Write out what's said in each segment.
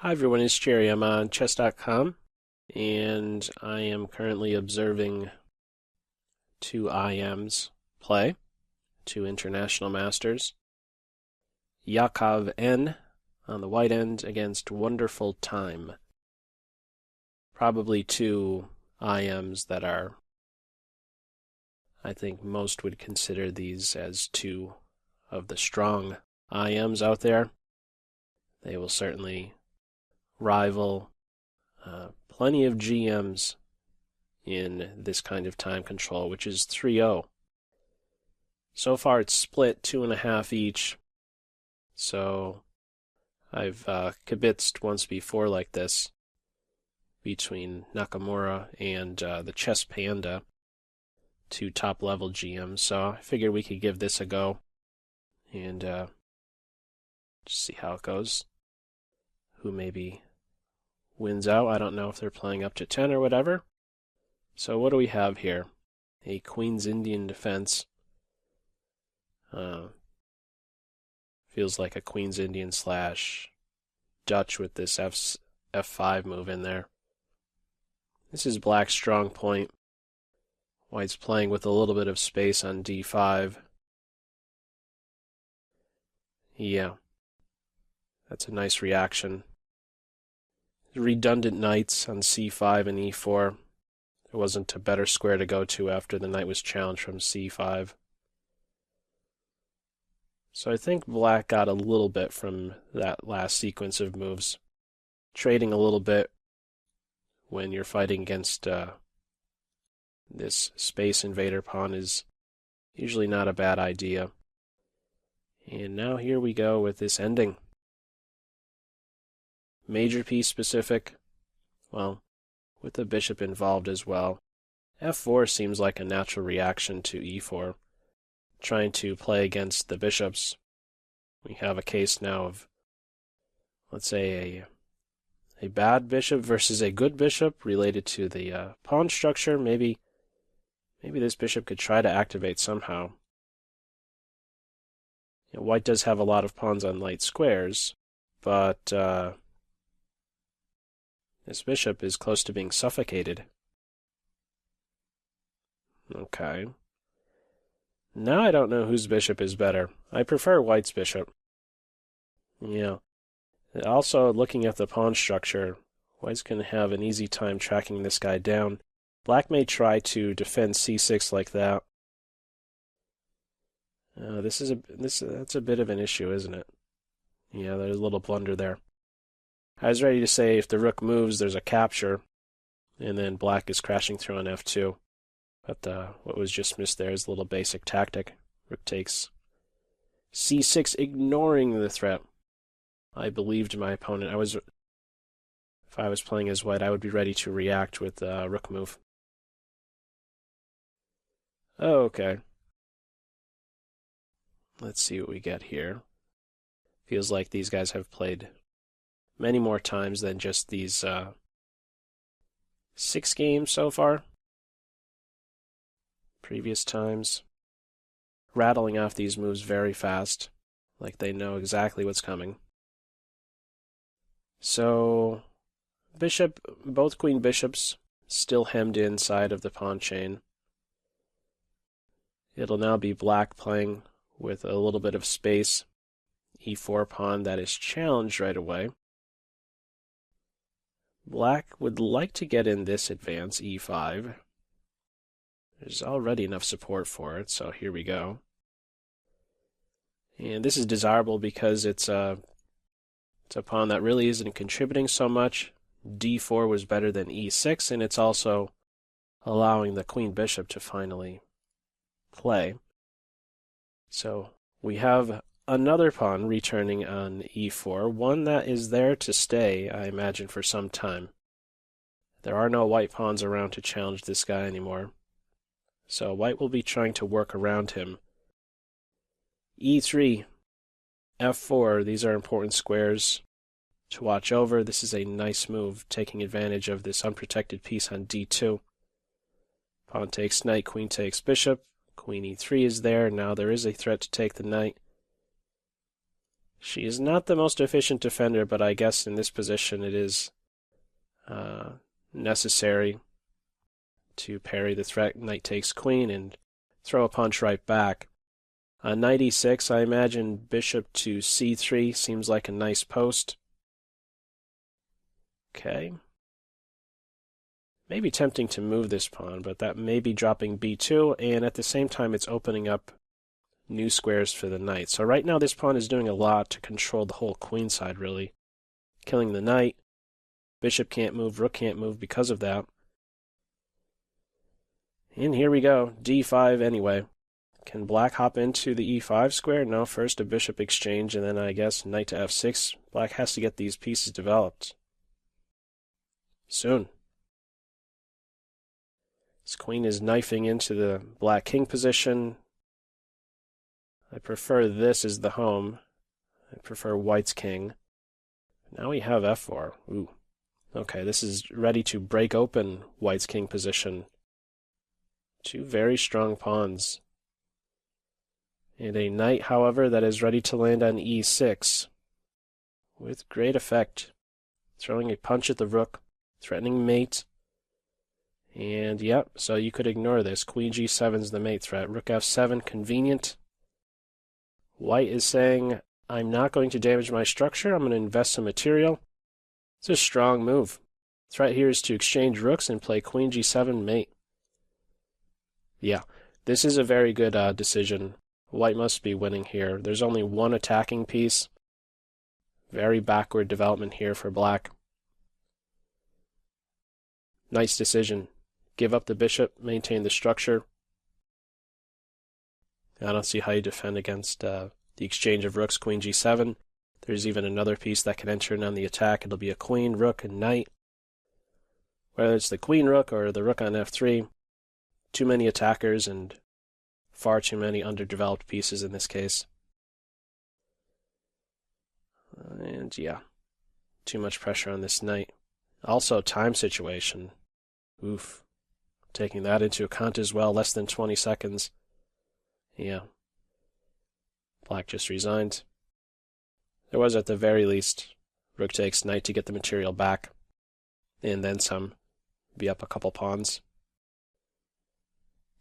Hi everyone, it's Jerry. I'm on chess.com and I am currently observing two IMs play, two international masters. Yaacov N on the white end against wonderfultime. Probably two IMs that are, I think most would consider these as two of the strong IMs out there. They will certainly rival plenty of GMs in this kind of time control, which is 3-0. So far it's split 2.5 each. So I've kibitzed once before like this between Nakamura and the Chess Panda, two top-level GMs. So I figured we could give this a go and just see how it goes. Who maybe wins out. I don't know if they're playing up to 10 or whatever. So what do we have here? A Queen's Indian defense. Feels like a Queen's Indian slash Dutch with this F5 move in there. This is Black's strong point. White's playing with a little bit of space on D5. Yeah. That's a nice reaction. Redundant knights on C5 and E4. There wasn't a better square to go to after the knight was challenged from C5. So I think Black got a little bit from that last sequence of moves. Trading a little bit when you're fighting against this space invader pawn is usually not a bad idea. And now here we go with this ending. Major piece specific, well, with the bishop involved as well. F4 seems like a natural reaction to E4. Trying to play against the bishops. We have a case now of, let's say, a bad bishop versus a good bishop related to the pawn structure. Maybe this bishop could try to activate somehow. White does have a lot of pawns on light squares, but this bishop is close to being suffocated. Okay. Now I don't know whose bishop is better. I prefer White's bishop. Yeah. Also, looking at the pawn structure, White's going to have an easy time tracking this guy down. Black may try to defend C6 like that. That's a bit of an issue, isn't it? Yeah, there's a little blunder there. I was ready to say if the rook moves, there's a capture, and then Black is crashing through on F2. But what was just missed there is a little basic tactic. Rook takes C6, ignoring the threat. I believed my opponent. If I was playing as White, I would be ready to react with rook move. Oh, okay. Let's see what we get here. Feels like these guys have played many more times than just these 6 games so far. Previous times. Rattling off these moves very fast, like they know exactly what's coming. So, both queen bishops still hemmed inside of the pawn chain. It'll now be Black playing with a little bit of space. E4 pawn that is challenged right away. Black would like to get in this advance, E5. There's already enough support for it, so here we go. And this is desirable because it's a pawn that really isn't contributing so much. D4 was better than E6, and it's also allowing the queen bishop to finally play. So we have another pawn returning on E4, one that is there to stay, I imagine, for some time. There are no white pawns around to challenge this guy anymore. So White will be trying to work around him. E3, F4, these are important squares to watch over. This is a nice move, taking advantage of this unprotected piece on D2. Pawn takes knight, queen takes bishop. Queen E3 is there. Now there is a threat to take the knight. She is not the most efficient defender, but I guess in this position it is necessary to parry the threat. Knight takes queen and throw a punch right back. Knight e6, I imagine bishop to c3 seems like a nice post. Okay. Maybe tempting to move this pawn, but that may be dropping b2, and at the same time it's opening up new squares for the knight. So right now this pawn is doing a lot to control the whole queen side, really. Killing the knight. Bishop can't move, rook can't move because of that. And here we go, d5 anyway. Can black hop into the e5 square? No, first a bishop exchange, and then I guess knight to f6. Black has to get these pieces developed soon. This queen is knifing into the black king position. I prefer this as the home. I prefer white's king. Now we have f4. Ooh. Okay, this is ready to break open white's king position. Two very strong pawns. And a knight, however, that is ready to land on e6. With great effect. Throwing a punch at the rook. Threatening mate. And yep, so you could ignore this. Queen g7 is the mate threat. Rook f7, convenient. White is saying, I'm not going to damage my structure. I'm going to invest some material. It's a strong move. Threat here is to exchange rooks and play queen g7 mate. Yeah, this is a very good decision. White must be winning here. There's only one attacking piece. Very backward development here for black. Nice decision. Give up the bishop, maintain the structure. I don't see how you defend against the exchange of rooks, queen g7. There's even another piece that can enter in on the attack. It'll be a queen, rook, and knight. Whether it's the queen rook or the rook on f3, too many attackers and far too many underdeveloped pieces in this case. And yeah, too much pressure on this knight. Also, time situation. Oof. Taking that into account as well, less than 20 seconds. Yeah. Black just resigned. There was, at the very least, rook takes knight to get the material back. And then some. Be up a couple pawns.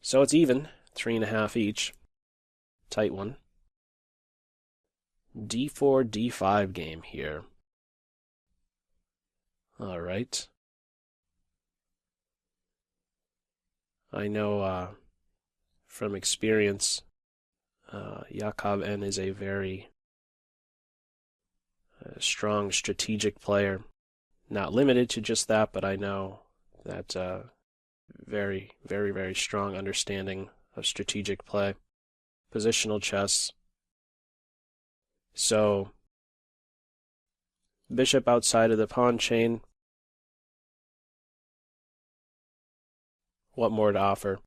So it's even. 3.5 each. Tight one. d4, d5 game here. All right. I know from experience, Yaacovn is a very strong strategic player. Not limited to just that, but I know that very, very, very strong understanding of strategic play, positional chess. So, bishop outside of the pawn chain. What more to offer?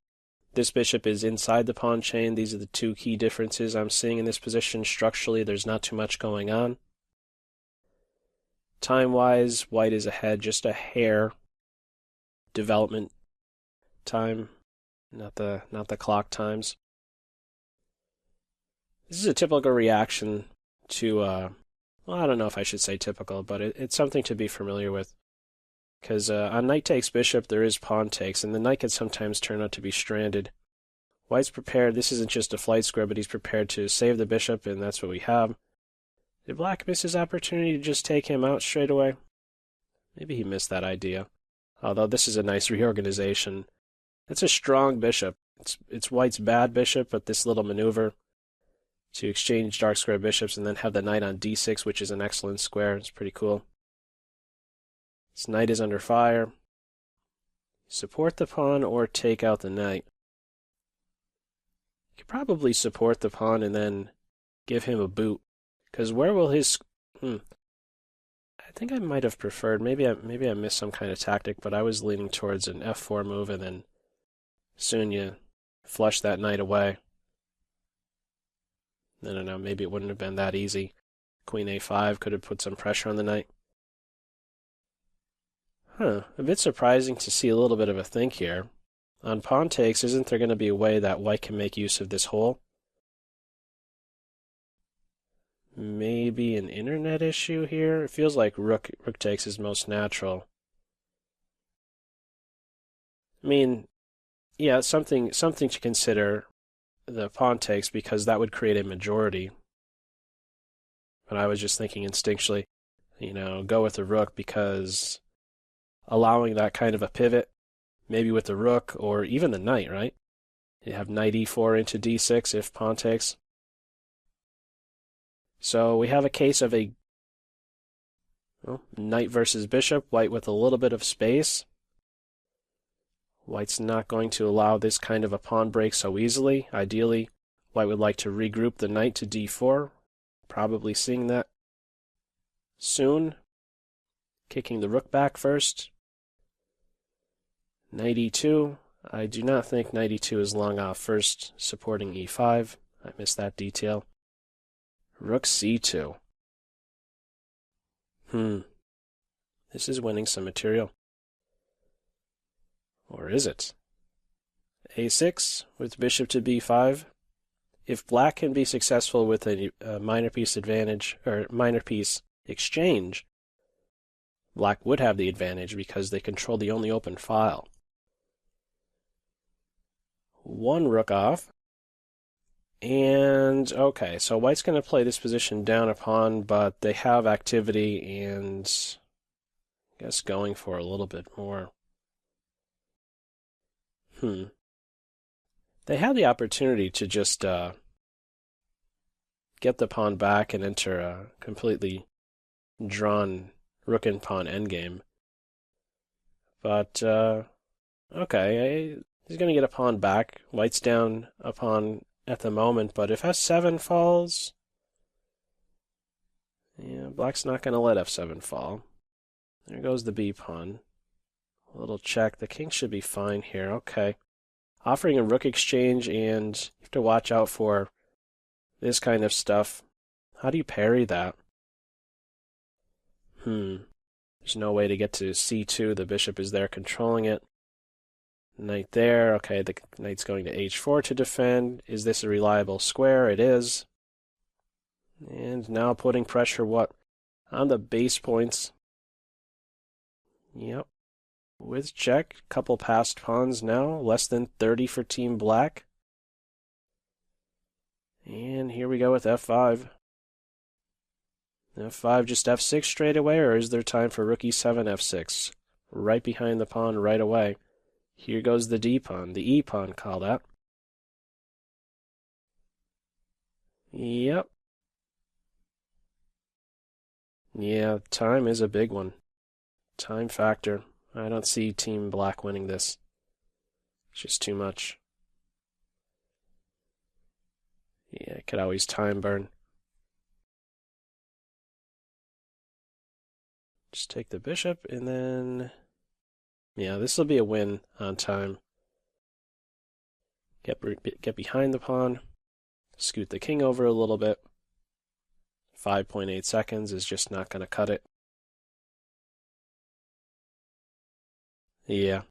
This bishop is inside the pawn chain. These are the two key differences I'm seeing in this position. Structurally, there's not too much going on. Time-wise, white is ahead just a hair. Development time, not the clock times. This is a typical reaction to, well, I don't know if I should say typical, but it's something to be familiar with. Because on knight takes bishop, there is pawn takes, and the knight can sometimes turn out to be stranded. White's prepared. This isn't just a flight square, but he's prepared to save the bishop, and that's what we have. Did black miss his opportunity to just take him out straight away? Maybe he missed that idea. Although this is a nice reorganization. It's a strong bishop. It's white's bad bishop, but this little maneuver to exchange dark square bishops and then have the knight on d6, which is an excellent square. It's pretty cool. This knight is under fire. Support the pawn or take out the knight. You could probably support the pawn and then give him a boot. Because where will his... I think I might have preferred... Maybe I missed some kind of tactic, but I was leaning towards an f4 move and then soon you flush that knight away. I don't know, maybe it wouldn't have been that easy. Queen a5 could have put some pressure on the knight. A bit surprising to see a little bit of a think here. On pawn takes, isn't there going to be a way that white can make use of this hole? maybe an internet issue here. It feels like rook takes is most natural. I mean, yeah, something to consider, the pawn takes, because that would create a majority. But I was just thinking instinctually, go with the rook, because allowing that kind of a pivot, maybe with the rook or even the knight, right? You have knight e4 into d6 if pawn takes. So we have a case of a knight versus bishop, white with a little bit of space. White's not going to allow this kind of a pawn break so easily. Ideally, white would like to regroup the knight to d4. Probably seeing that soon. Kicking the rook back first. Knight e2. I do not think knight e2 is long off first, supporting e5. I missed that detail. Rook c2. This is winning some material. Or is it? a6 with bishop to b5. If black can be successful with a minor piece advantage, or minor piece exchange, black would have the advantage because they control the only open file. One rook off. And, okay, so white's going to play this position down a pawn, but they have activity and I guess going for a little bit more. They had the opportunity to just get the pawn back and enter a completely drawn rook and pawn endgame. But, okay, he's going to get a pawn back. White's down a pawn at the moment, but if f7 falls, yeah, black's not going to let f7 fall. There goes the b pawn. A little check. The king should be fine here. Okay. Offering a rook exchange, and you have to watch out for this kind of stuff. How do you parry that? There's no way to get to c2. The bishop is there controlling it. Knight there. Okay, the knight's going to h4 to defend. Is this a reliable square? It is. And now putting pressure, on the base points. Yep. With check, couple passed pawns now, less than 30 for Team Black. And here we go with f5. f5, just f6 straight away, or is there time for rook e7, f6? Right behind the pawn right away. Here goes the d pawn, the e pawn called out. Yep. Yeah, time is a big one. Time factor. I don't see Team Black winning this. It's just too much. Yeah, it could always time burn. Just take the bishop, and then... yeah, this will be a win on time. Get behind the pawn. Scoot the king over a little bit. 5.8 seconds is just not going to cut it. Yeah.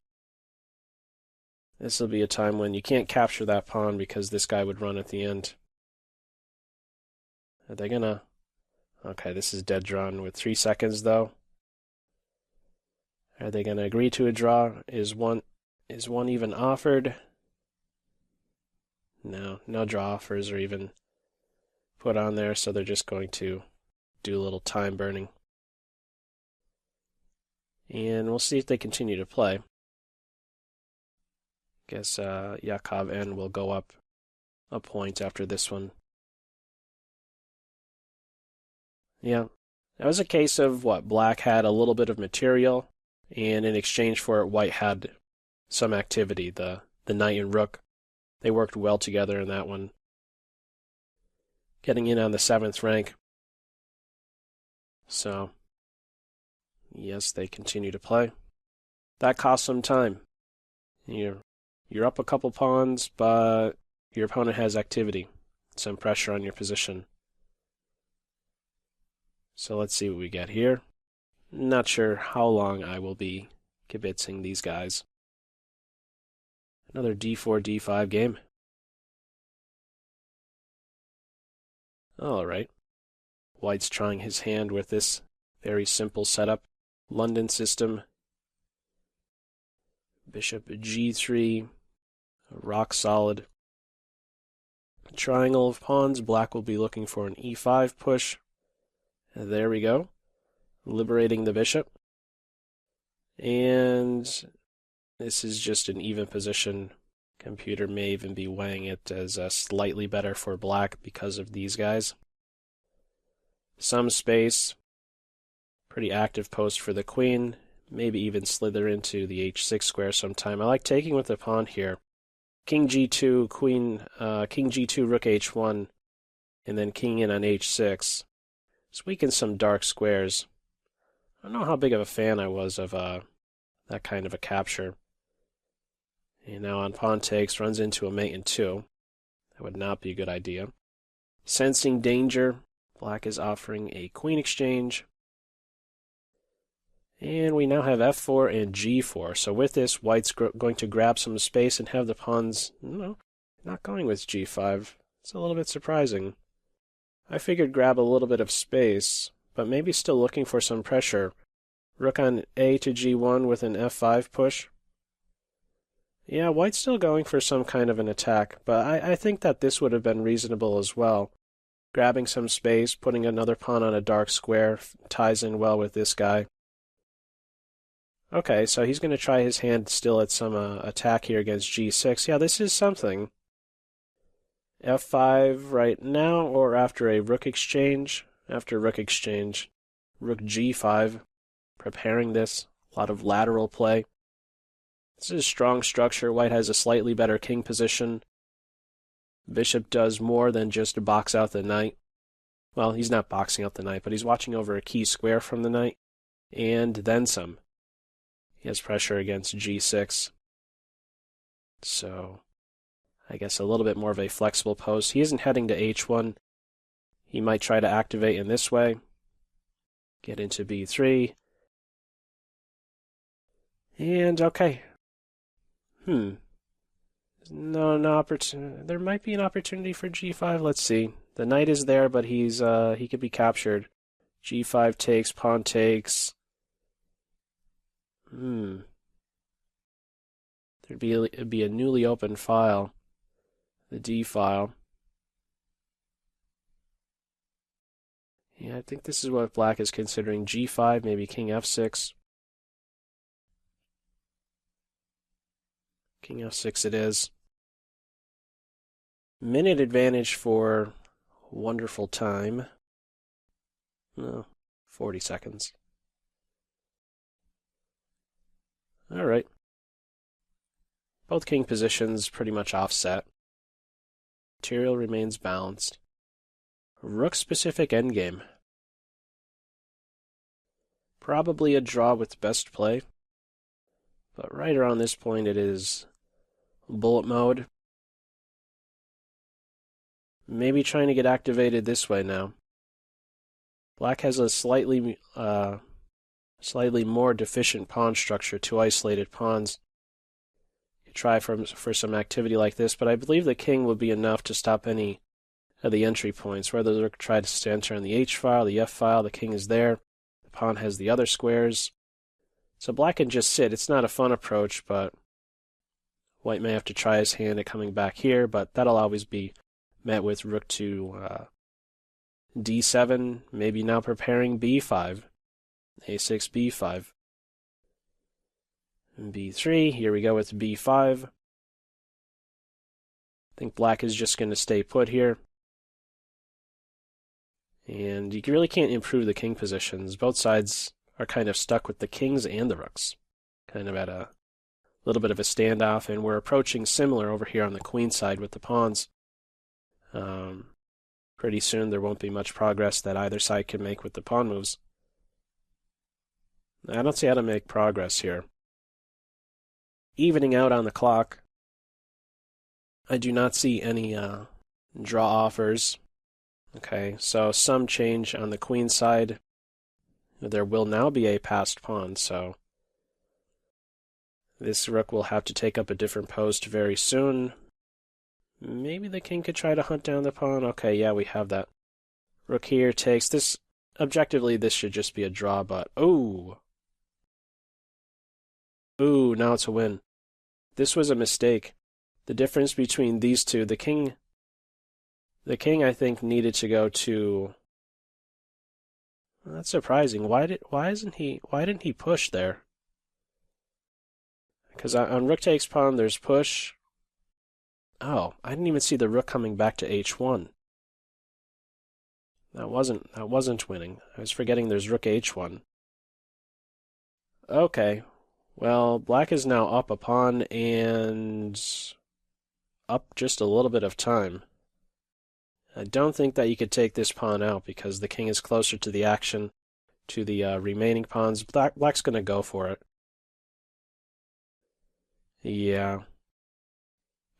This will be a time when you can't capture that pawn because this guy would run at the end. Are they gonna... okay, this is dead drawn with 3 seconds though. Are they gonna agree to a draw? Is one even offered? No draw offers are even put on there, so they're just going to do a little time burning. And we'll see if they continue to play. Guess Yaacovn will go up a point after this one. Yeah, that was a case of black had a little bit of material, and in exchange for it, white had some activity. The knight and rook, they worked well together in that one. Getting in on the 7th rank. So, yes, they continue to play. That costs some time. You're up a couple pawns, but your opponent has activity, some pressure on your position. So let's see what we get here. Not sure how long I will be kibitzing these guys. Another d4, d5 game. All right. White's trying his hand with this very simple setup. London system. Bishop g3, rock solid. Triangle of pawns. Black will be looking for an e5 push. There we go. Liberating the bishop. And this is just an even position. Computer may even be weighing it as slightly better for black because of these guys. Some space. Pretty active post for the queen. Maybe even slither into the h6 square sometime. I like taking with the pawn here. King g2, king g2, rook h1, and then king in on h6. This weakens some dark squares. I don't know how big of a fan I was of that kind of a capture. And now on pawn takes, runs into a mate in 2. That would not be a good idea. Sensing danger, black is offering a queen exchange. And we now have f4 and g4. So with this, white's going to grab some space and have the pawns, not going with g5. It's a little bit surprising. I figured grab a little bit of space, but maybe still looking for some pressure. Rook on a to g1 with an f5 push. Yeah, white's still going for some kind of an attack, but I think that this would have been reasonable as well. Grabbing some space, putting another pawn on a dark square, ties in well with this guy. Okay, so he's going to try his hand still at some attack here against g6. Yeah, this is something. f5 right now or after a rook exchange? After rook exchange. Rook g5. Preparing this. A lot of lateral play. This is strong structure. White has a slightly better king position. Bishop does more than just box out the knight. Well, he's not boxing out the knight, but he's watching over a key square from the knight. And then some. He has pressure against g6. So, I guess a little bit more of a flexible post. He isn't heading to h1. He might try to activate in this way. Get into b3. And, okay. No opportunity. There might be an opportunity for g5. Let's see. The knight is there, but he could be captured. g5 takes, pawn takes. It'd be a newly opened file, the D file. Yeah, I think this is what black is considering. G5, maybe king f6. King f6 it is. Minute advantage for wonderful time. No, 40 seconds. All right. Both king positions pretty much offset. Material remains balanced. Rook-specific endgame. Probably a draw with best play. But right around this point it is bullet mode. Maybe trying to get activated this way now. Black has a slightly more deficient pawn structure, 2 isolated pawns. You could try for some activity like this, but I believe the king will be enough to stop any of the entry points. Whether the rook tries to enter on the h file, the f file, the king is there. The pawn has the other squares. So black can just sit. It's not a fun approach, but white may have to try his hand at coming back here, but that'll always be met with rook to d7, maybe now preparing b5. a6, b5. And b3, here we go with b5. I think black is just going to stay put here. And you really can't improve the king positions. Both sides are kind of stuck with the kings and the rooks. Kind of at a little bit of a standoff, and we're approaching similar over here on the queen side with the pawns. Pretty soon there won't be much progress that either side can make with the pawn moves. I don't see how to make progress here. Evening out on the clock. I do not see any draw offers. Okay, so some change on the queen side. There will now be a passed pawn, so this rook will have to take up a different post very soon. Maybe the king could try to hunt down the pawn. Okay, yeah, we have that. Rook here takes this. Objectively, this should just be a draw, but oh. Ooh, now it's a win. This was a mistake. The difference between these two, the king I think needed to go to. Well, that's surprising. Why didn't he push there? Because on rook takes pawn, there's push. Oh, I didn't even see the rook coming back to h1. That wasn't winning. I was forgetting there's rook h1. Okay. Well, black is now up a pawn and up just a little bit of time. I don't think that you could take this pawn out because the king is closer to the action, to the remaining pawns. Black's going to go for it. Yeah.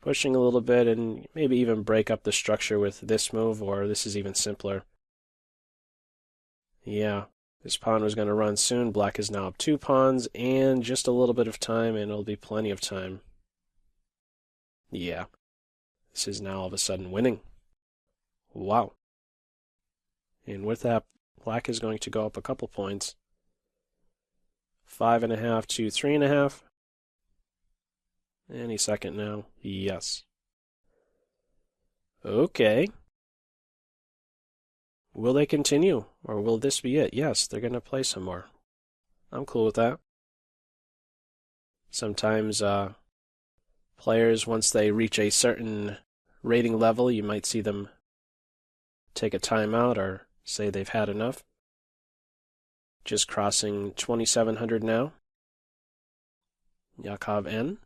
Pushing a little bit and maybe even break up the structure with this move, or this is even simpler. Yeah. This pawn was going to run soon. Black is now up 2 pawns and just a little bit of time, and it'll be plenty of time. Yeah. This is now all of a sudden winning. Wow. And with that, black is going to go up a couple points. 5.5 to 3.5. Any second now. Yes. Okay. Will they continue, or will this be it? Yes, they're going to play some more. I'm cool with that. Sometimes players, once they reach a certain rating level, you might see them take a timeout or say they've had enough. Just crossing 2,700 now. Yaacovn.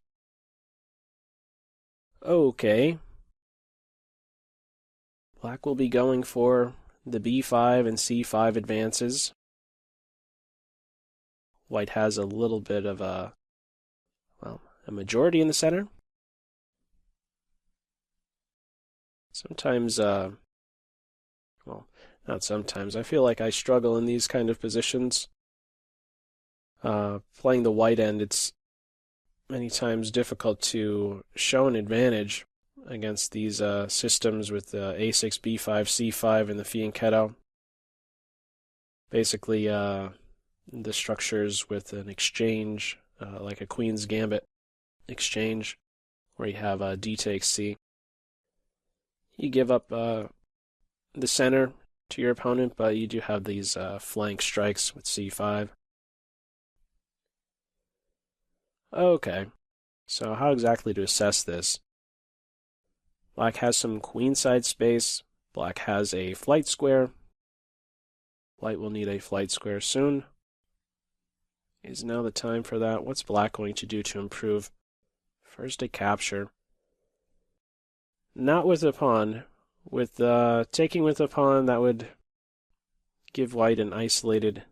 Okay. Black will be going for the b5 and c5 advances. White has a little bit of a majority in the center. Sometimes, well, not sometimes. I feel like I struggle in these kind of positions. Playing the white end, it's many times difficult to show an advantage against these systems with a6, b5, c5, and the fianchetto. Basically, the structures with an exchange, like a queen's gambit exchange, where you have d takes c. You give up the center to your opponent, but you do have these flank strikes with c5. Okay, so how exactly to assess this? Black has some queenside space. Black has a flight square. White will need a flight square soon. Is now the time for that? What's black going to do to improve? First a capture. Not with a pawn. With taking with a pawn, that would give white an isolated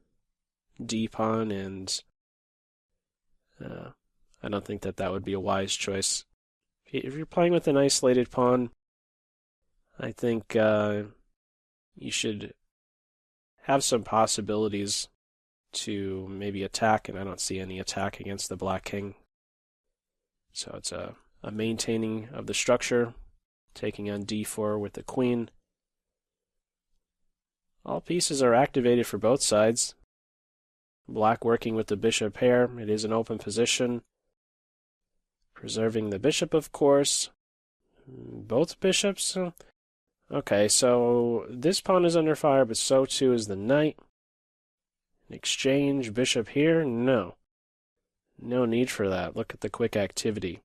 d pawn, and I don't think that would be a wise choice. If you're playing with an isolated pawn, I think you should have some possibilities to maybe attack, and I don't see any attack against the black king. So it's a maintaining of the structure, taking on d4 with the queen. All pieces are activated for both sides. Black working with the bishop pair. It is an open position. Preserving the bishop, of course. Both bishops. Okay, so this pawn is under fire, but so too is the knight. An exchange, bishop here? No. No need for that. Look at the quick activity.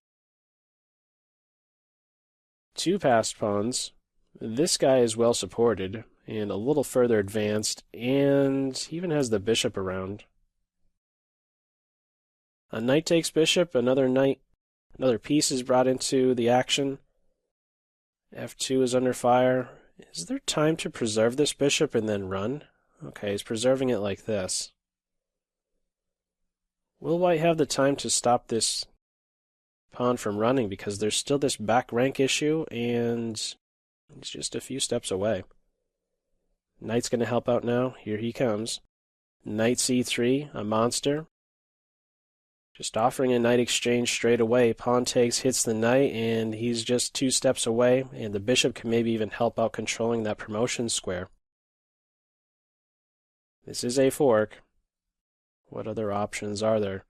2 passed pawns. This guy is well supported and a little further advanced, and even has the bishop around. A knight takes bishop, another piece is brought into the action. f2 is under fire. Is there time to preserve this bishop and then run? Okay, he's preserving it like this. Will white have the time to stop this pawn from running? Because there's still this back rank issue, and he's just a few steps away. Knight's going to help out now. Here he comes. Knight c3, a monster. Just offering a knight exchange straight away. Pawn takes, hits the knight, and he's just 2 steps away, and the bishop can maybe even help out controlling that promotion square. This is a fork. What other options are there?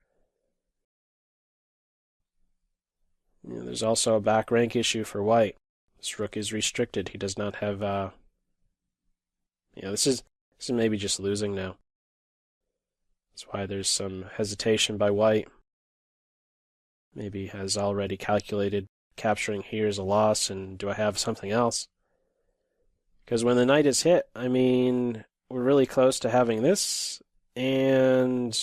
There's also a back rank issue for white. This rook is restricted. He does not have, this is maybe just losing now. That's why there's some hesitation by white. Maybe has already calculated capturing here is a loss, and do I have something else? Because when the knight is hit, I mean, we're really close to having this, and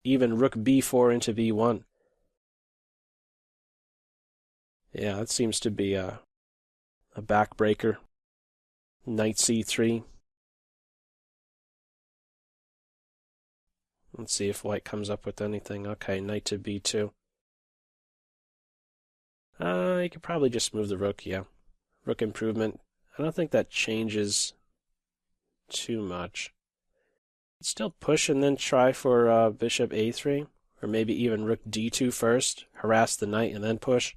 even rook b4 into b1. Yeah, that seems to be a backbreaker. Knight c3. Let's see if white comes up with anything. Okay, knight to b2. You could probably just move the rook, yeah. Rook improvement. I don't think that changes too much. Still push and then try for bishop a3, or maybe even rook d2 first, harass the knight and then push.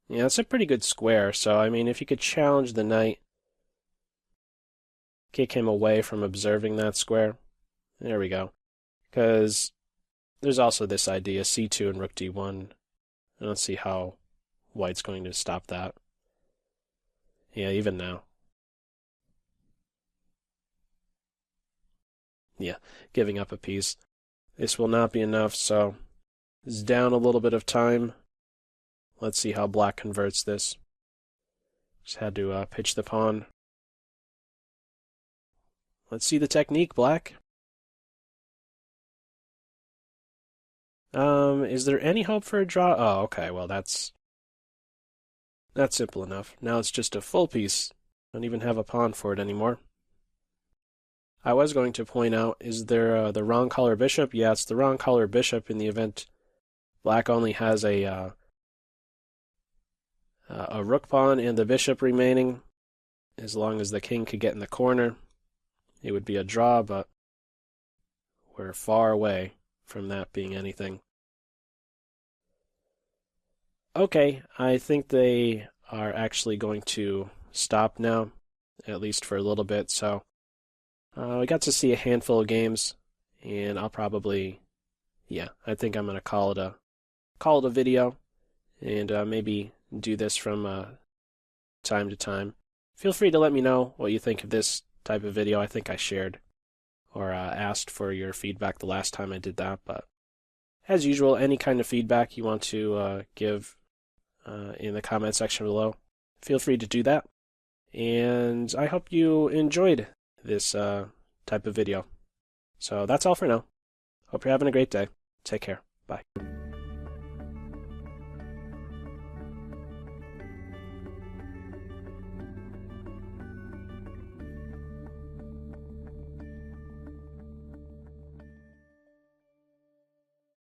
Yeah, it's a pretty good square, so I mean, if you could challenge the knight, kick him away from observing that square. There we go. Because there's also this idea, c2 and rook d1. I don't see how white's going to stop that. Yeah, even now. Yeah, giving up a piece. This will not be enough, so it's down a little bit of time. Let's see how black converts this. Just had to pitch the pawn. Let's see the technique, black. Is there any hope for a draw? Oh, okay, well that's simple enough. Now it's just a full piece. Don't even have a pawn for it anymore. I was going to point out, is there the wrong color bishop? Yeah, it's the wrong color bishop in the event black only has a rook pawn and the bishop remaining. As long as the king could get in the corner, it would be a draw, but we're far away from that being anything. Okay, I think they are actually going to stop now, at least for a little bit. So we got to see a handful of games, and I'll probably, I think I'm going to call it a video, and maybe do this from time to time. Feel free to let me know what you think of this type of video. I think I shared or asked for your feedback the last time I did that, but as usual, any kind of feedback you want to give in the comment section below, feel free to do that. And I hope you enjoyed this type of video. So that's all for now. Hope you're having a great day. Take care.